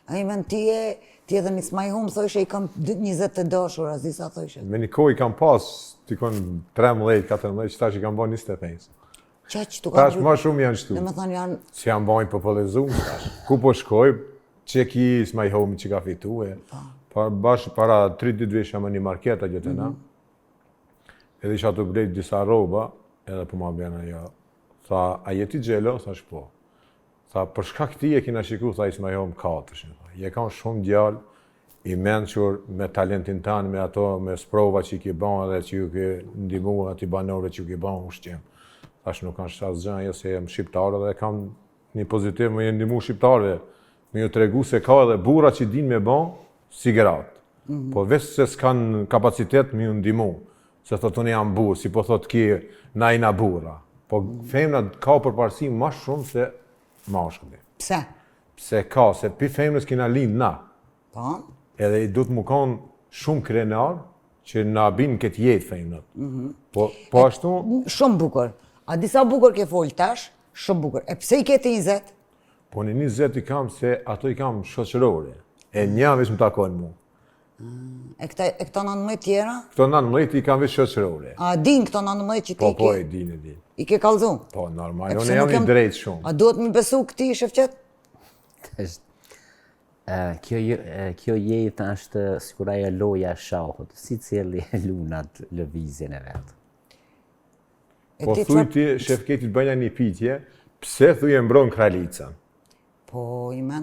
A i men ti edhe një smaj humë, thoshe i kam 20 të dashur, as disa thoshe. Me një kohë i kam pas, tikon 13-14, që tash i kam bën 25. Tash ma shumë janë qëtu. Dhe me thonë janë... Si janë bojnë popullizum, ku po shkoj, që ki smaj humë që ka fitu e. Bashkë para 3 ditë vesh jam në një marketa gjëtëna. Edhe isha të blejt disa roba, edhe po ma bjena jo. Tha, a jeti gjelo? Tha shpo. Tha, për shkak ti e kina shiku, tha i smaj humë 4. Je kanë shumë djallë, i menqur me talentin tanë, me ato, me sprova që i ki ban dhe që ju ki ndimu, ati banorëve që ju ki ban ushqim. Thash nuk kanë shtas gjënë, se jem shqiptarë dhe kam një pozitiv me jenë ndimu shqiptarëve, me ju tregu se ka edhe bura që din me ban sigeratë. Po veç se s'kan kapacitet me ju ndimu, se thot unë jam burë, si po thot ki na i na bura. Po femna ka përparësi ma shumë se mashkulli. Pse? Pse ka, se pi femnës kina lind na. Po? Edhe i du të mu kanë shumë krenar që na bin këtë jetë femnët. Po ashtu... Shumë bukur. A disa bukur ke folë tash, shumë bukur. E pse i kete 20? Po në 20 i kam se ato i kam shoqërore. E një veç më takojnë mu. E këto 19 tjera? Këto 19 i kam veç shoqërore. A din këto 19 që ti Po, e din. I ke kalzu? Po, normal. Unë jam i drejtë shumë. A duhet me besu këti, Shefqet? Kjo jetë është sikuraja loja shahut, si cili lunat lëvizjen e vetë. Po thuj ti, Shefqetit bëjna një pitje, pse thuj e mbron kralicën? Po, i men.